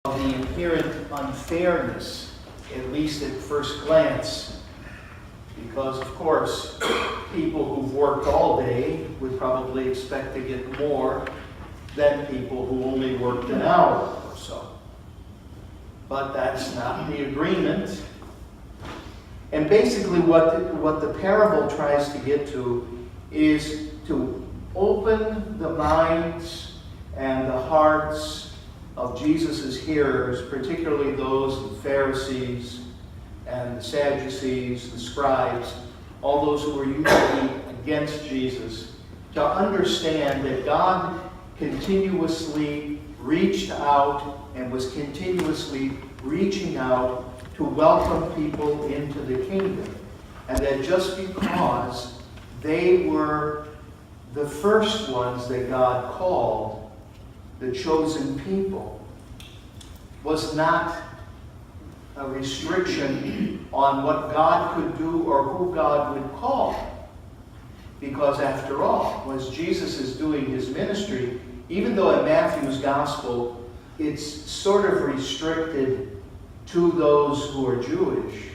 The inherent unfairness, at least at first glance, because of course people who've worked all day would probably expect to get more than people who only worked an hour or so. But that's not the agreement. And basically what the parable tries to get to is to open the minds and the hearts of Jesus' hearers, particularly those of the Pharisees and the Sadducees, the scribes, all those who were usually against Jesus, to understand that God continuously reached out and was continuously reaching out to welcome people into the kingdom. And that just because they were the first ones that God called, the chosen people, was not a restriction on what God could do or who God would call. Because after all, as Jesus is doing his ministry, even though in Matthew's gospel it's sort of restricted to those who are Jewish,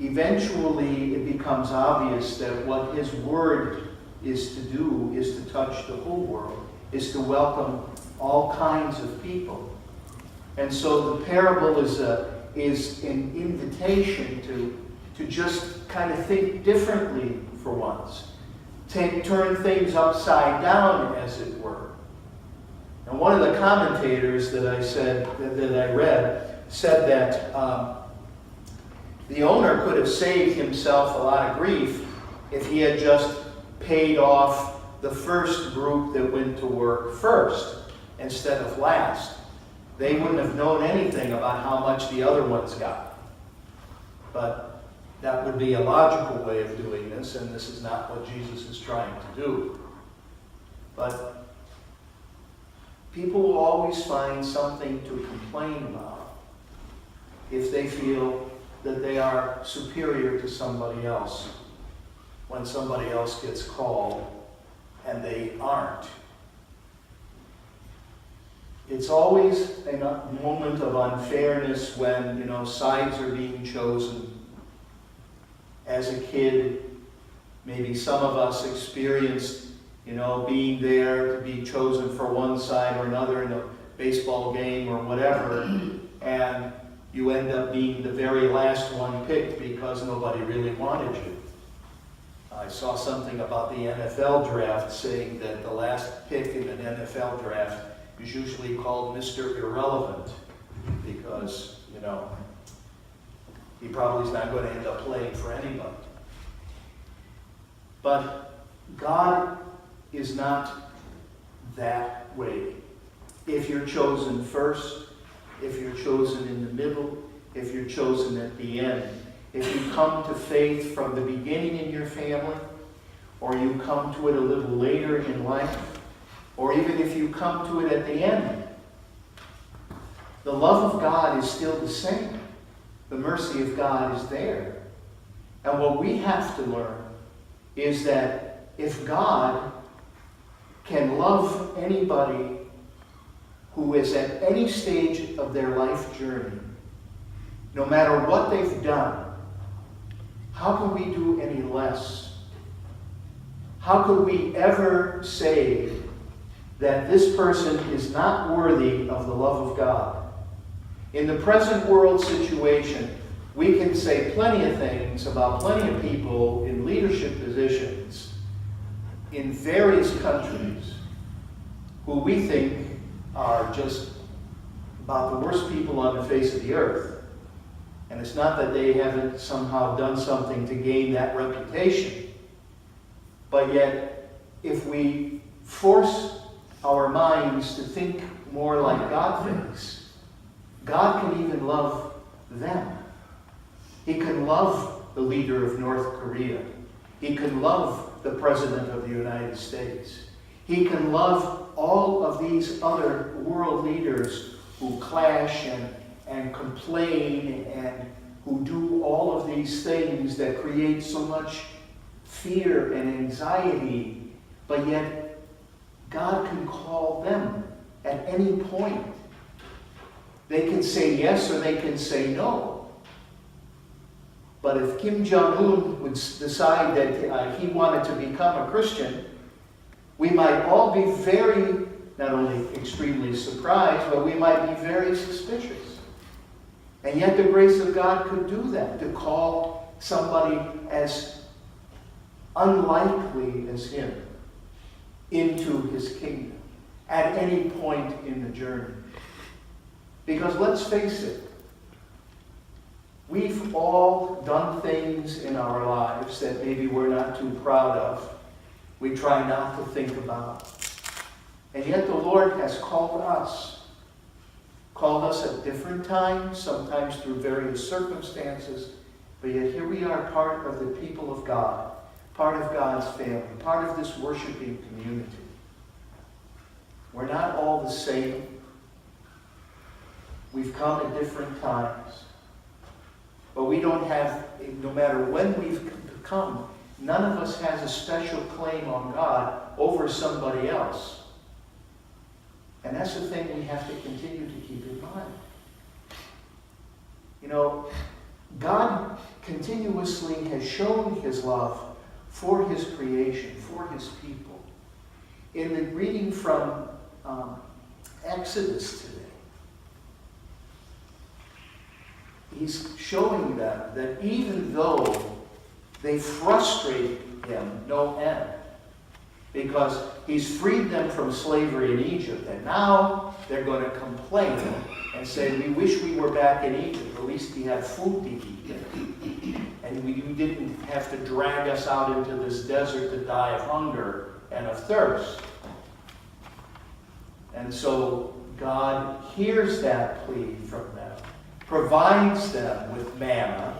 eventually it becomes obvious that what his word is to do is to touch the whole world, is to welcome all kinds of people. And so the parable is an invitation to just kind of think differently for once. Turn things upside down, as it were. And one of the commentators that I read said that the owner could have saved himself a lot of grief if he had just paid off the first group that went to work first instead of last. They wouldn't have known anything about how much the other ones got. But that would be a logical way of doing this, and this is not what Jesus is trying to do. But people will always find something to complain about if they feel that they are superior to somebody else when somebody else gets called and they aren't. It's always a moment of unfairness when, sides are being chosen. As a kid, maybe some of us experienced, being there to be chosen for one side or another in a baseball game or whatever, and you end up being the very last one picked because nobody really wanted you. I saw something about the NFL draft saying that the last pick in an NFL draft is usually called Mr. Irrelevant because, he probably is not going to end up playing for anybody. But God is not that way. If you're chosen first, if you're chosen in the middle, if you're chosen at the end, if you come to faith from the beginning in your family, or you come to it a little later in life, or even if you come to it at the end, the love of God is still the same. The mercy of God is there. And what we have to learn is that if God can love anybody who is at any stage of their life journey, no matter what they've done, how can we do any less? How could we ever say that this person is not worthy of the love of God? In the present world situation, we can say plenty of things about plenty of people in leadership positions in various countries who we think are just about the worst people on the face of the earth. And it's not that they haven't somehow done something to gain that reputation. But yet, if we force our minds to think more like God thinks, God can even love them. He can love the leader of North Korea. He can love the President of the United States. He can love all of these other world leaders who clash and complain and who do all of these things that create so much fear and anxiety, but yet God can call them at any point They can say yes or they can say no. But if Kim Jong-un would decide that he wanted to become a Christian, we might all be very, not only extremely surprised, but we might be very suspicious. And yet the grace of God could do that, to call somebody as unlikely as him into his kingdom at any point in the journey. Because let's face it, we've all done things in our lives that maybe we're not too proud of. We try not to think about. And yet the Lord has called us at different times, sometimes through various circumstances, but yet here we are, part of the people of God, part of God's family, part of this worshiping community. We're not all the same. We've come at different times. But we don't have, no matter when we've come, none of us has a special claim on God over somebody else. And that's the thing we have to continue to keep in mind. You know, God continuously has shown his love for his creation, for his people. In the reading from Exodus today, he's showing them that even though they frustrate him no end, because he's freed them from slavery in Egypt, and now they're going to complain and say, we wish we were back in Egypt. At least we had food to eat. And we didn't have to drag us out into this desert to die of hunger and of thirst. And so God hears that plea from them, provides them with manna,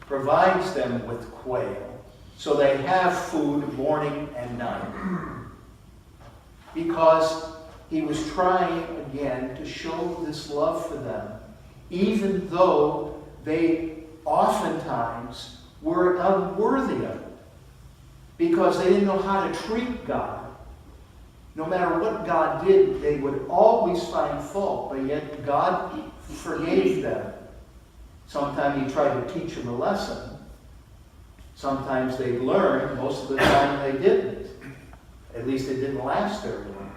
provides them with quail, so they have food morning and night. Because he was trying again to show this love for them, even though they oftentimes were unworthy of it. Because they didn't know how to treat God. No matter what God did, they would always find fault, but yet God forgave them. Sometimes he tried to teach them a lesson. Sometimes they learned. Most of the time they didn't. At least it didn't last very long.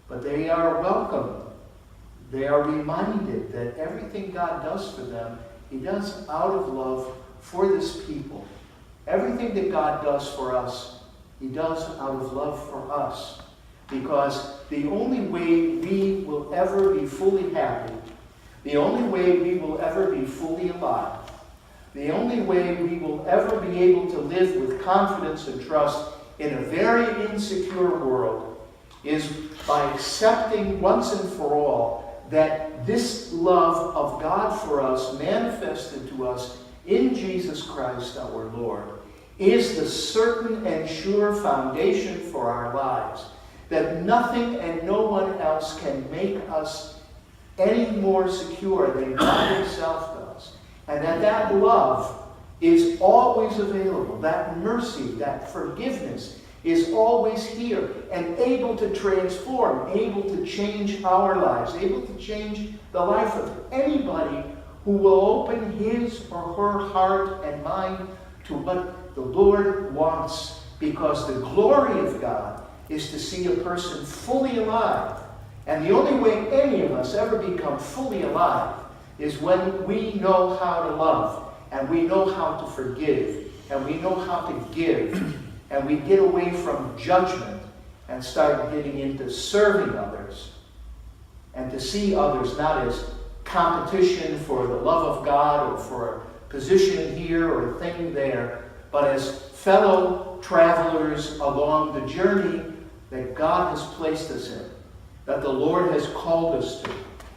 But they are welcome. They are reminded that everything God does for them, he does out of love for this people. Everything that God does for us, he does out of love for us. Because the only way we will ever be fully happy, the only way we will ever be fully alive, the only way we will ever be able to live with confidence and trust in a very insecure world is by accepting once and for all that this love of God for us, manifested to us in Jesus Christ our Lord, is the certain and sure foundation for our lives. That nothing and no one else can make us any more secure than God himself does. And that love is always available. That mercy, that forgiveness is always here and able to transform, able to change our lives, able to change the life of anybody who will open his or her heart and mind to what the Lord wants. Because the glory of God is to see a person fully alive. And the only way any of us ever become fully alive is when we know how to love, and we know how to forgive, and we know how to give, and we get away from judgment and start getting into serving others, and to see others not as competition for the love of God or for a position here or a thing there, but as fellow travelers along the journey that God has placed us in, that the Lord has called us to,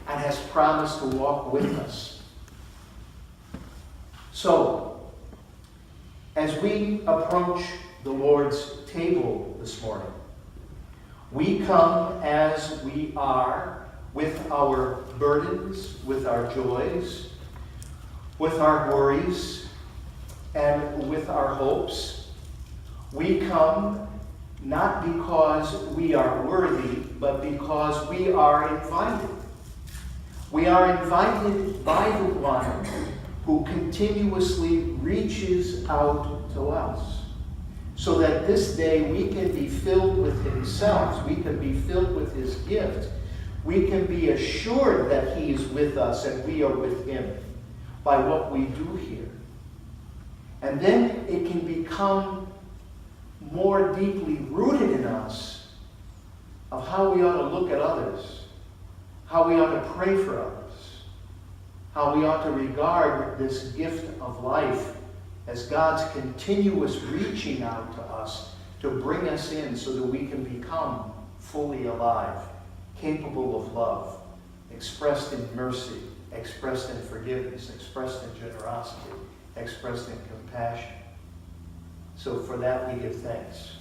and has promised to walk with us. So, as we approach the Lord's table this morning, we come as we are, with our burdens, with our joys, with our worries, and with our hopes. We come not because we are worthy, but because we are invited. We are invited by the one who continuously reaches out to us, so that this day we can be filled with himself, we can be filled with his gift, we can be assured that he is with us and we are with him by what we do here. And then it can become more deeply rooted in us of how we ought to look at others, how we ought to pray for others, how we ought to regard this gift of life as God's continuous reaching out to us to bring us in so that we can become fully alive, capable of love, expressed in mercy, expressed in forgiveness, expressed in generosity, expressed in compassion. So for that we give thanks.